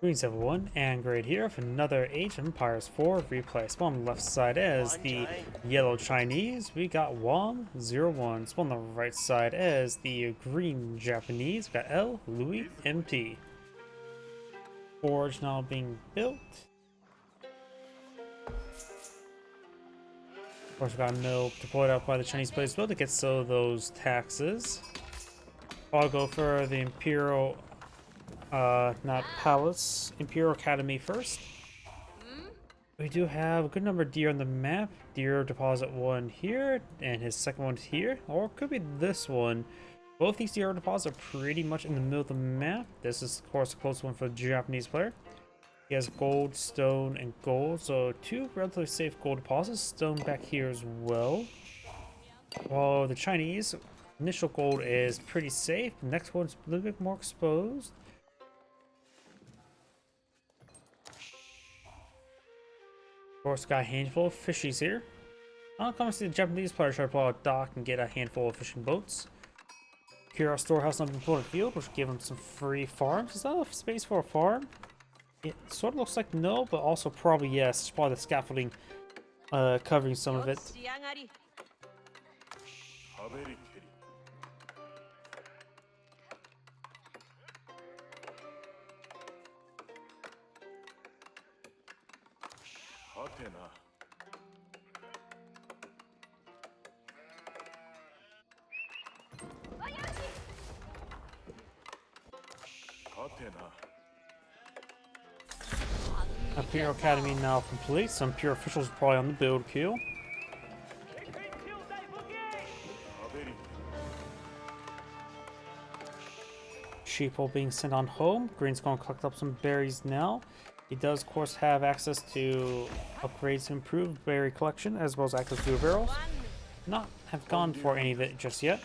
Greetings everyone, and Great here for another Age of Empires 4 replay. So on the left side is the yellow Chinese, we got Wam01. So on the right side is the green Japanese, we got El.loueMT. Forge now being built. Of course, we got a mill deployed out by the Chinese players well to get some of those taxes. I'll go for the Imperial not Palace, Imperial Academy first. We do have a good number of deer on the map. Deer deposit one here, and his second one here, or it could be this one. Both these deer deposits are pretty much in the middle of the map. This is, of course, a close one for the Japanese player. He has gold, stone, and gold, so two relatively safe gold deposits. Stone back here as well. While the Chinese initial gold is pretty safe, the next one's a little bit more exposed. Of course, got a handful of fishies here. I'll come see the Japanese player try to pull out a dock and get a handful of fishing boats. Here, our storehouse on the important field, which will give him some free farms. Is that enough space for a farm? It sort of looks like no, but also probably yes. It's probably the scaffolding covering some of it. Imperial Academy now complete. Some pure officials are probably on the build queue. Sheeple being sent on home. Green's going to collect up some berries now. He does, of course, have access to upgrades to improve berry collection, as well as access to barrels. Not have gone for any of it just yet.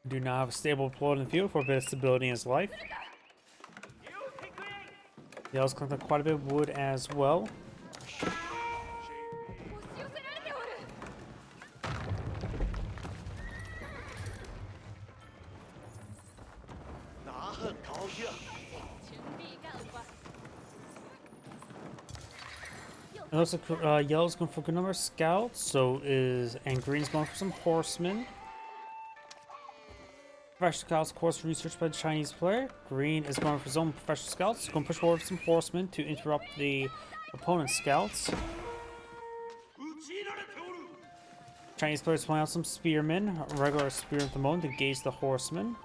Do not have a stable deployed in the field for a bit of stability in his life. He also collected quite a bit of wood as well. It looks like yellow's going for a good number of scouts, and green's going for some horsemen. Professional scouts, of course, researched by the Chinese player. Green is going for his own professional scouts. He's going to push forward some horsemen to interrupt the opponent's scouts. Chinese players playing out some spearmen, regular spearmen at the moment to engage the horsemen.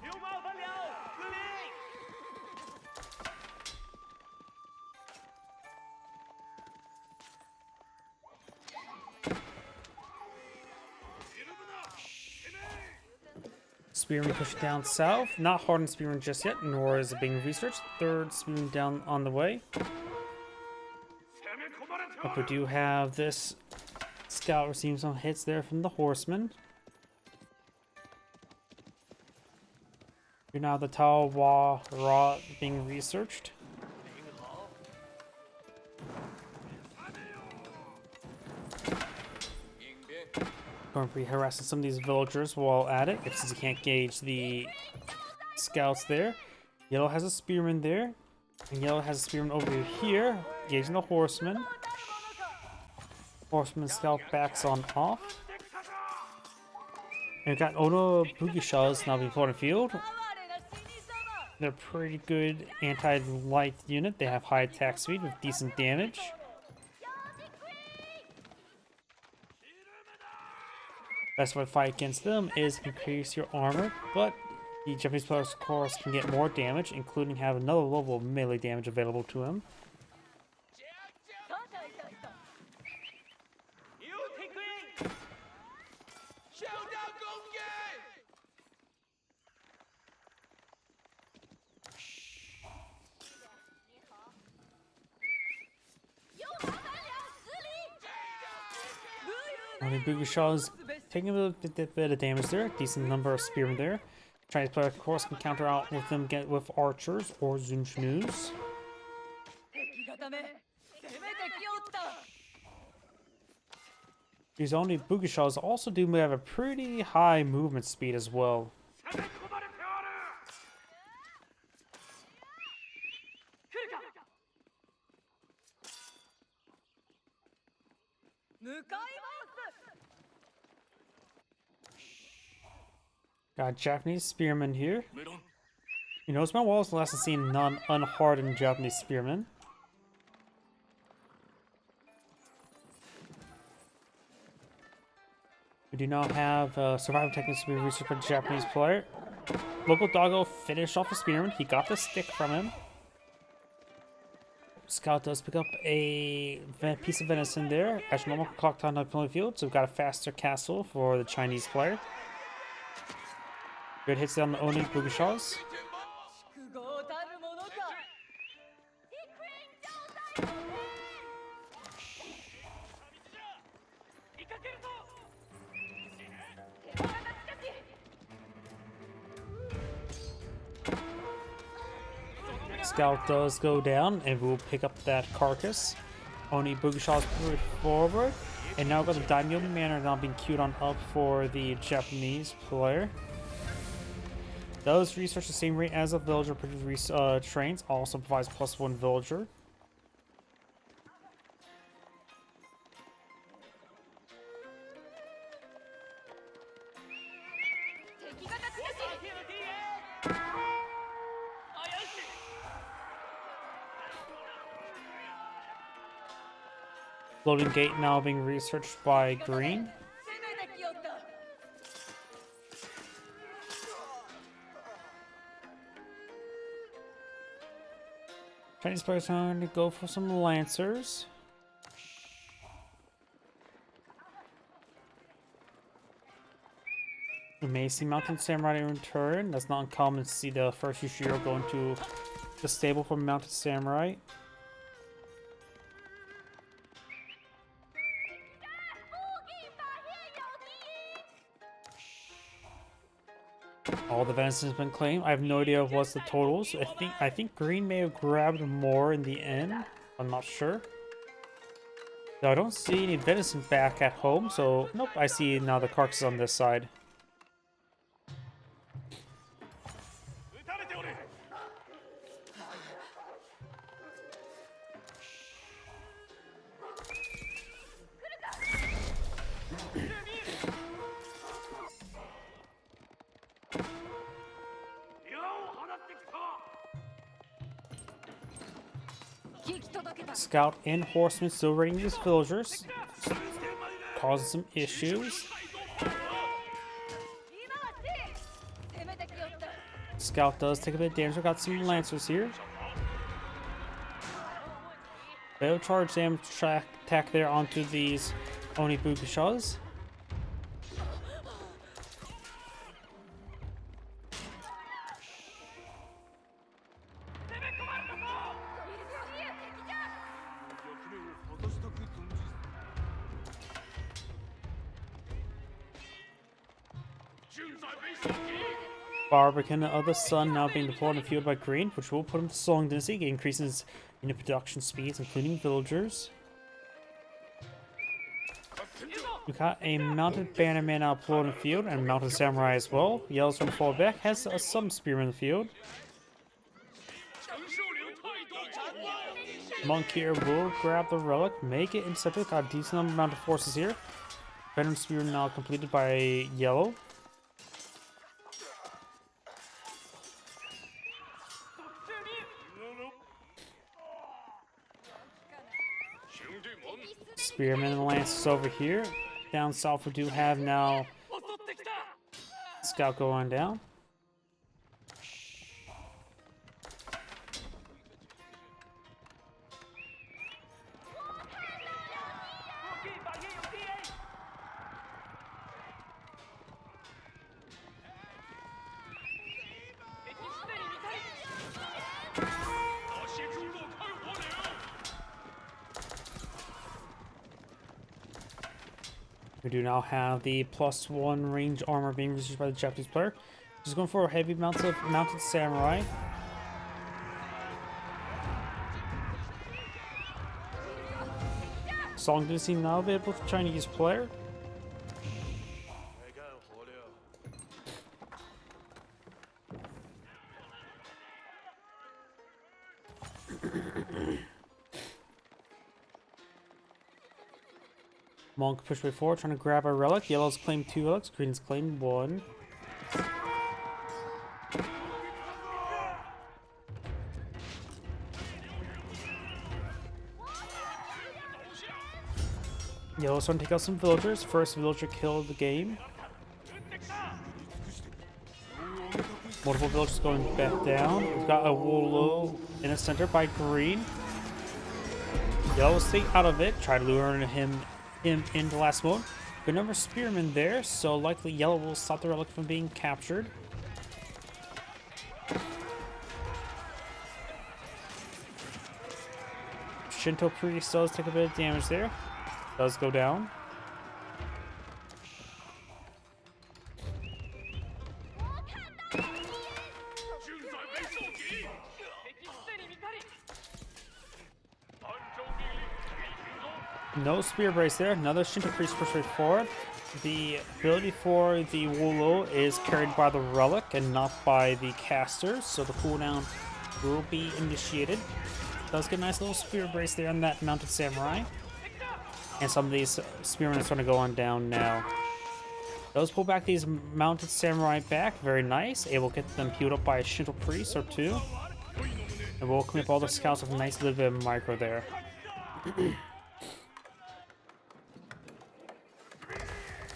Spearman pushing down south. Not hardened spearman just yet, nor is it being researched. Third spearman down on the way. But we do have this scout receiving some hits there from the horsemen. You're now the Tao Wa Ra being researched. Going to be harassing some of these villagers while at it, since he can't gauge the scouts there. Yellow has a spearman there, and yellow has a spearman over here, gauging the horseman. Horseman scout backs on off. And we've got Ono Bugisha's now being put in field. They're a pretty good anti-light unit. They have high attack speed with decent damage. Best way to fight against them is increase your armor, but the Japanese players, of course, can get more damage, including have another level of melee damage available to him. Bugusha's taking a bit of damage there, decent number of spearmen there. Chinese player, of course, can counter out with them with archers or Zunshnus. These only Bugishas also do have a pretty high movement speed as well. Got Japanese spearmen here. You know, it's been a while since last I've seen non-unhardened Japanese spearmen. We do now have survival techniques to be researched by the Japanese player. Local doggo finished off the spearman. He got the stick from him. Scout does pick up a piece of venison there. As normal clock time on the field, so we've got a faster castle for the Chinese player. Good hits down the Oni Bugushaws. Scout does go down, and we'll pick up that carcass. Oni Bugushaws forward, and now got the Daimyo Manor now being queued on up for the Japanese player. Does research the same rate as a villager trains, also provides +1 villager. Loading gate now being researched by green. Chinese players trying to go for some lancers. We may see Mountain Samurai in return. That's not uncommon to see the first Yushiro go into the stable for Mountain Samurai. All the venison has been claimed. I have no idea what's the totals. I think green may have grabbed more in the end. I'm not sure. Now, I don't see any venison back at home, so nope. I see now the carcass on this side. Scout and horsemen still raiding these villagers, causing some issues. Scout does take a bit of damage. We got some lancers here. They'll charge them attack there onto these Oni Bugushaws. Barbican of the Sun now being deployed in the field by green, which will put him to Song Dynasty, increases production speeds, including villagers. We got a mounted bannerman now deployed in the field, and mounted samurai as well. Yellow's from fall back, has some spearmen in the field. Monk here will grab the relic, make it intercepted. Got a decent amount of forces here. Venom spear now completed by Yellow. Spearmen and lances over here. Down south we do have now Scout going down. We do now have the +1 range armor being received by the Japanese player. Just going for a heavy mounted samurai. Song Dynasty now available for the Chinese player. Monk push way forward, trying to grab a relic. Yellow's claimed 2 relics, green's claimed 1. Yellow's trying to take out some villagers. First villager killed the game. Multiple villagers going back down. We've got a Wolo in the center by green. Yellow will stay out of it. Try to lure him in the last mode. Good number of spearmen there, so likely Yellow will stop the relic from being captured. Shinto Priest does take a bit of damage there. Does go down. No spear brace there. Another Shinto Priest push right forward. The ability for the Wolo is carried by the relic and not by the caster, so the cooldown will be initiated. Does get a nice little spear brace there on that mounted samurai. And some of these spearmen are starting to go on down now. Those pull back these mounted samurai back. Very nice. Able to get them healed up by a Shinto Priest or 2. And we'll clean up all the scouts with a nice little bit of micro there.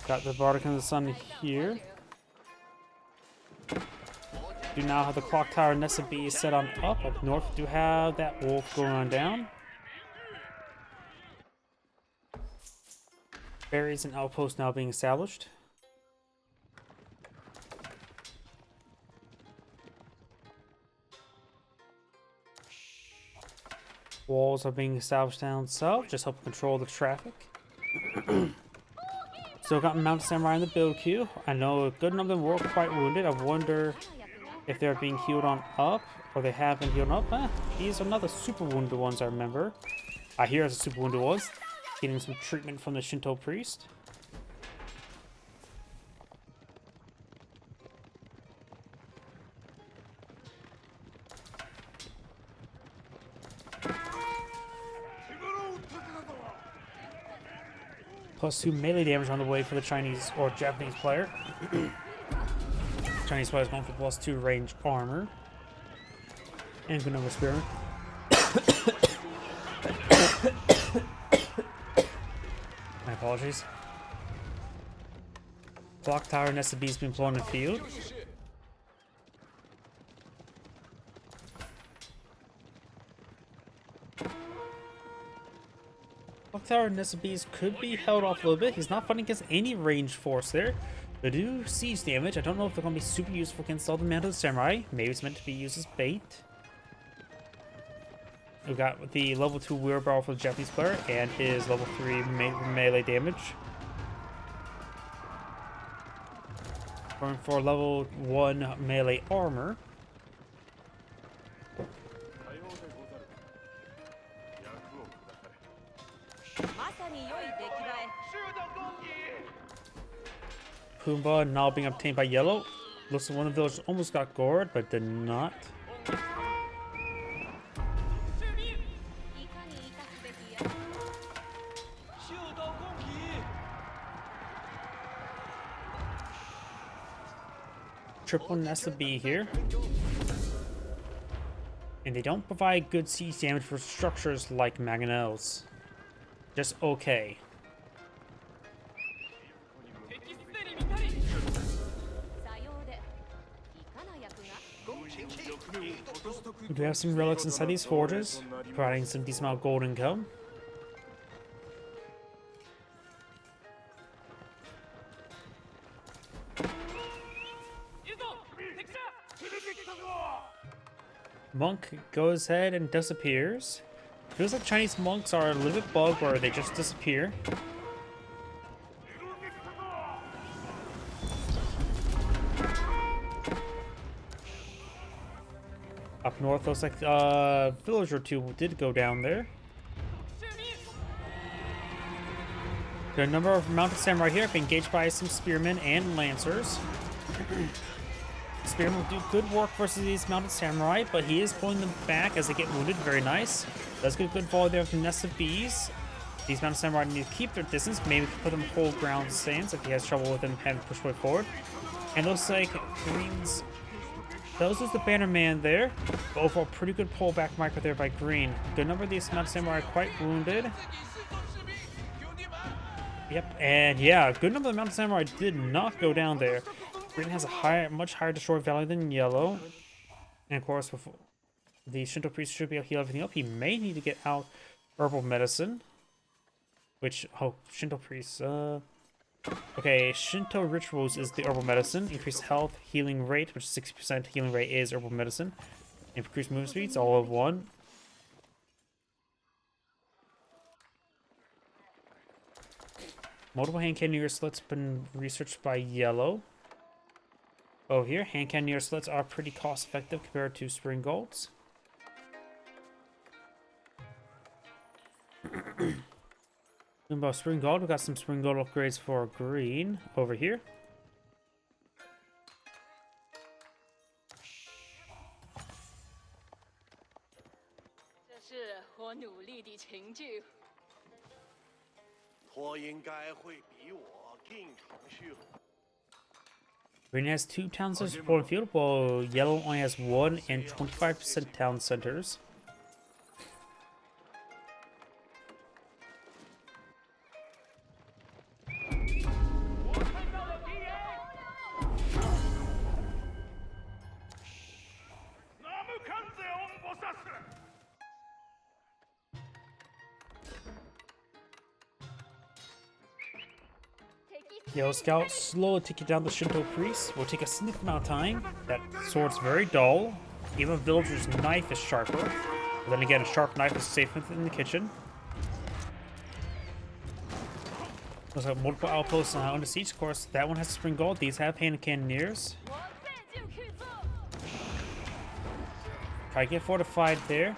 Got the Bardic in the Sun here. Do now have the clock tower Nessa B set on up. Up north, do have that wolf going on down. Berries and outpost now being established. Walls are being established down south, just help control the traffic. Still got Mounted Samurai in the build queue. I know a good number of them were quite wounded. I wonder if they're being healed on up, or they have been healed up. These are not the super wounded ones, I remember. Here are the super wounded ones. Getting some treatment from the Shinto Priest. +2 melee damage on the way for the Chinese or Japanese player. Chinese player is going for +2 range armor. And good number spearmen. My apologies. Clock tower and SCB's been blown in the field. Clock tower and SCB's could be held off a little bit. He's not fighting against any ranged force there. They do siege damage. I don't know if they're going to be super useful against all the Mounted Samurai. Maybe it's meant to be used as bait. We've got the level 2 wheelbarrow for the Japanese player and his level 3 melee damage. Going for level 1 melee armor. Pumbaa now being obtained by yellow. Looks like one of those almost got gored, but did not. Triple Nesta B here. And they don't provide good siege damage for structures like mangonels. Just okay. We do have some relics inside these forges, providing some decent amount of gold income. Monk goes ahead and disappears. Feels like Chinese monks are a little bit bugged where they just disappear. Up north, looks like a village or two did go down there. There are a number of mounted samurai here, being engaged by some spearmen and lancers. Spearman will do good work versus these mounted samurai, but he is pulling them back as they get wounded. Very nice. Does get a good volley there from Nest of Bees. These Mountain Samurai need to keep their distance. Maybe put them hold ground stance if he has trouble with them having to push way forward. And looks like Green's... Those is the Banner Man there. But overall, pretty good pullback micro there by Green. Good number of these Mountain Samurai are quite wounded. Yep, and yeah, a good number of the Mountain Samurai did not go down there. Green has a much higher destroy value than Yellow. And of course, with the Shinto Priest should be able to heal everything up. He may need to get out Herbal Medicine. Which, oh, Shinto Priest, okay, Shinto Rituals is the Herbal Medicine. Increased health, healing rate, which is 60% healing rate is Herbal Medicine. Increased movement speeds, all of one. Multiple hand cannoneer slits been researched by Yellow. Oh, here, hand cannoneer slits are pretty cost effective compared to spring golds. About spring gold, we got some spring gold upgrades for Green over here. Green has 2 town centers support field, while Yellow only has 1 and 25% town centers. Yellow Scout slowly taking down the Shinto Priest. Will take a significant amount of time. That sword's very dull. Even Villager's knife is sharper. But then again, a sharp knife is safe within the kitchen. Looks like multiple outposts under siege. Of course, that one has spring gold. These have hand cannoneers. Try to get fortified there.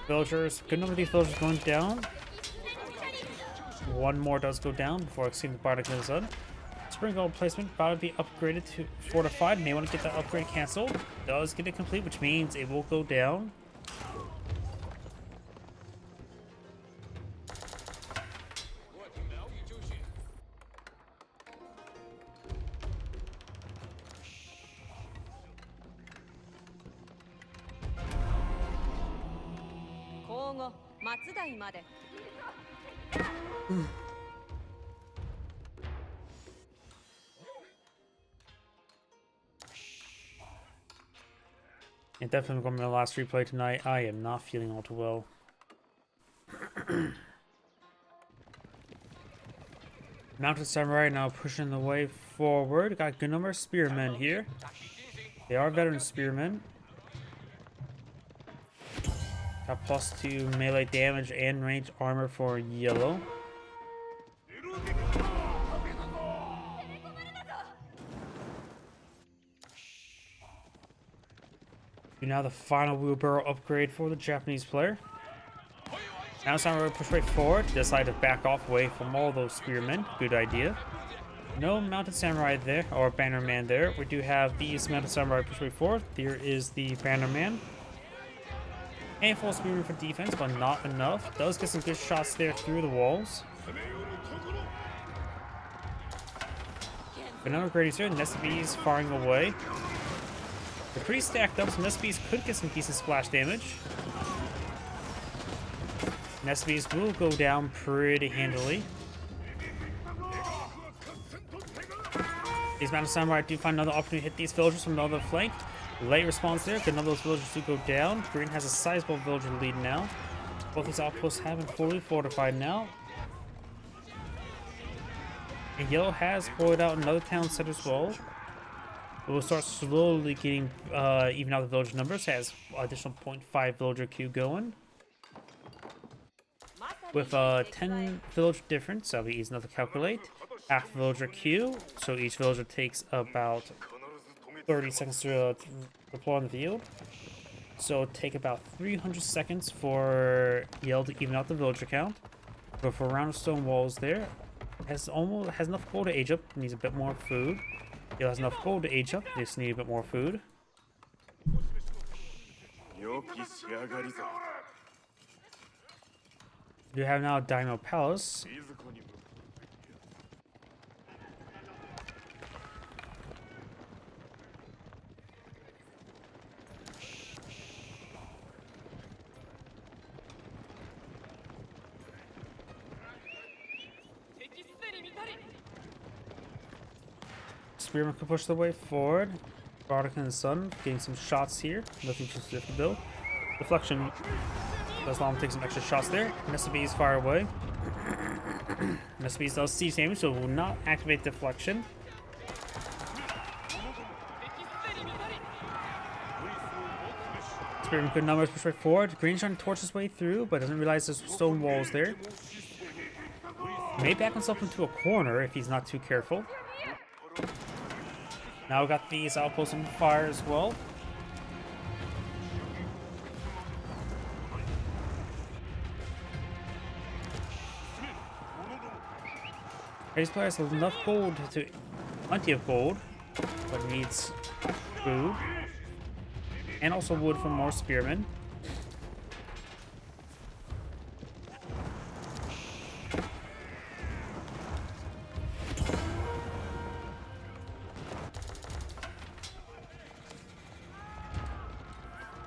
Villagers, good number of these villagers going down. One more does go down before exceeding the Bardic of the Sun. Spring gold placement about to be upgraded to fortified. May want to get that upgrade cancelled. Does get it complete, which means it will go down. And definitely going to be my last replay tonight. I am not feeling all too well. Mounted Samurai now pushing the way forward. Got a good number of spearmen here. They are veteran spearmen. Got +2 melee damage and range armor for Yellow. Now the final wheelbarrow upgrade for the Japanese player. Now it's time to push right forward. Decide to back off away from all those spearmen. Good idea. No mounted samurai there, or banner man there. We do have these mounted samurai push right forward. There is the banner man. Handful of spearmen for defense, but not enough. Does get some good shots there through the walls. Another great here. Nestbees firing away. They're pretty stacked up, so Nestbees could get some decent splash damage. Nestbees will go down pretty handily. These Mountain Samurai do find another opportunity to hit these villagers from another flank. Late response there, none of those villagers do go down. Green has a sizable villager lead now. Both these outposts have been fully fortified now. And Yellow has pulled out another town center as well. We'll start slowly getting even out the villager numbers. Has additional 0.5 villager queue going. With 10 villager difference, that'll be easy enough to calculate. Half villager queue, so each villager takes about 30 seconds to deploy on the field. So it'll take about 300 seconds for Yell to even out the villager count. But for round of stone walls there, has enough gold to age up, needs a bit more food. Yell has enough gold to age up, they just need a bit more food. We have now Daimyo Palace. Spearman can push the way forward. Bardic and the Sun getting some shots here. Nothing too stiff to build. Deflection. Does long take some extra shots there. Nesubi's fire away. Nesubi's does siege damage, so will not activate deflection. Spearman good numbers push right forward. Green's trying to torch his way through, but doesn't realize there's stone walls there. May back himself into a corner if he's not too careful. Now we got these outposts on fire as well. These players have enough gold to plenty of gold, but needs food and also wood for more spearmen.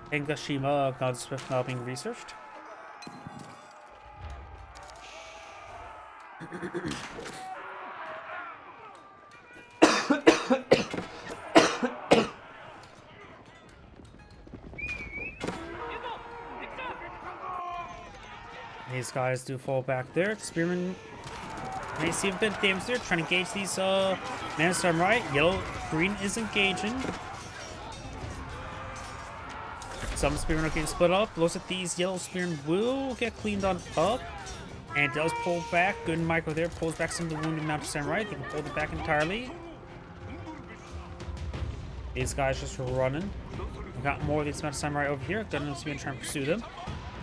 Engashima God's Swift now being researched. These guys do fall back there. Spearman may see a bit of damage there, trying to engage these Man Samurai. Green is engaging. Some spearmen are getting split up. Looks like these yellow spearmen will get cleaned on up. And does pull back. Good micro there. Pulls back some of the wounded mounted samurai. They can pull them back entirely. These guys just running. We got more of these mounted samurai over here. Gunmen spearmen trying to pursue them.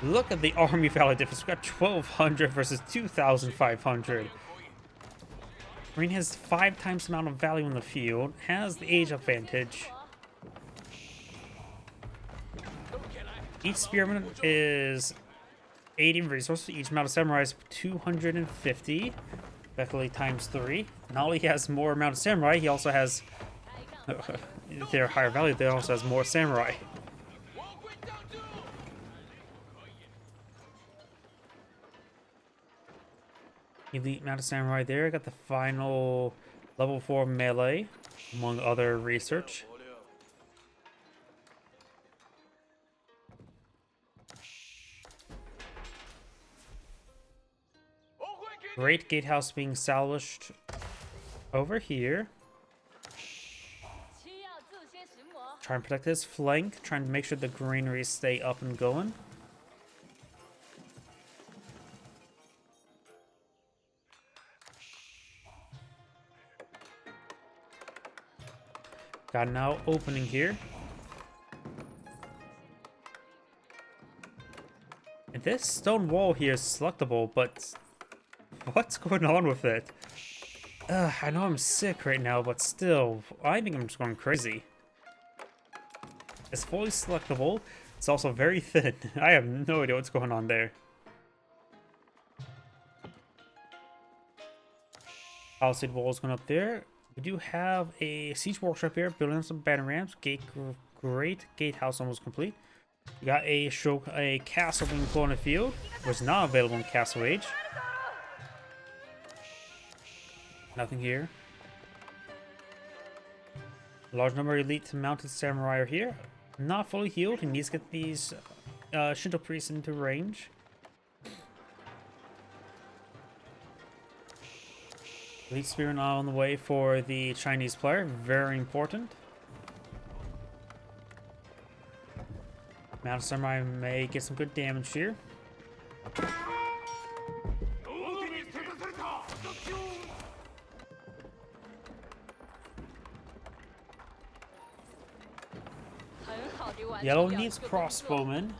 Look at the army value difference. We got 1,200 versus 2,500. Green has 5 times the amount of value in the field. Has the age advantage. Each spearman is 80 resources. Each amount of samurai is 250. Effectively times 3. Not only he has more amount of samurai, he also has if they're higher value, they also has more samurai. Elite amount of samurai there. Got the final level 4 melee, among other research. Great gatehouse being salvaged over here. Trying to protect his flank, trying to make sure the granaries stay up and going. Got now opening here. And this stone wall here is selectable, but what's going on with it? I know I'm sick right now, but still, I think I'm just going crazy. It's fully selectable. It's also very thin. I have no idea what's going on there. Palisade walls going up there. We do have a siege workshop here, building some banner ramps. Great gatehouse almost complete. We got a castle being put on the field, which is not available in Castle Age. Nothing here. A large number of elite mounted samurai are here. Not fully healed. He needs to get these Shinto priests into range. Elite spearmen on the way for the Chinese player. Very important. Mounted samurai may get some good damage here. Yellow needs crossbowmen.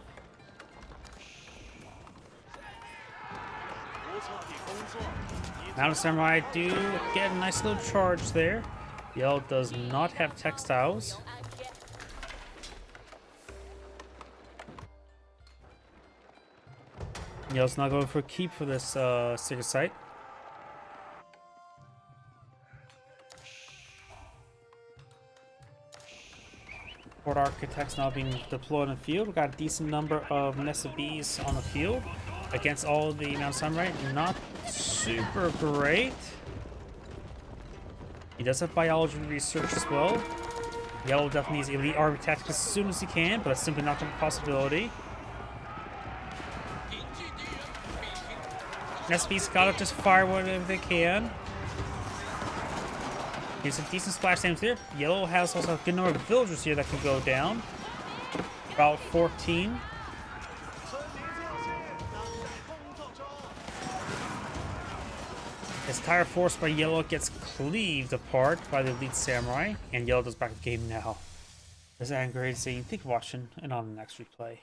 Mounted samurai do get a nice little charge there. Yellow does not have textiles. Yellow's not going for a keep for this secret site. Port Architects now being deployed in the field. We've got a decent number of nested bees on the field against all the Mount Summery. Not super great. He does have biology research as well. Yellow definitely needs elite army tactics as soon as he can, but that's simply not a possibility. SB's gotta just fire whatever they can. Here's some decent splash damage there. Yellow has also a good number of villagers here that can go down. About 14. His entire force by Yellow gets cleaved apart by the elite samurai, and Yellow does back the game now. This is Angry saying, thank you for watching, and on the next replay.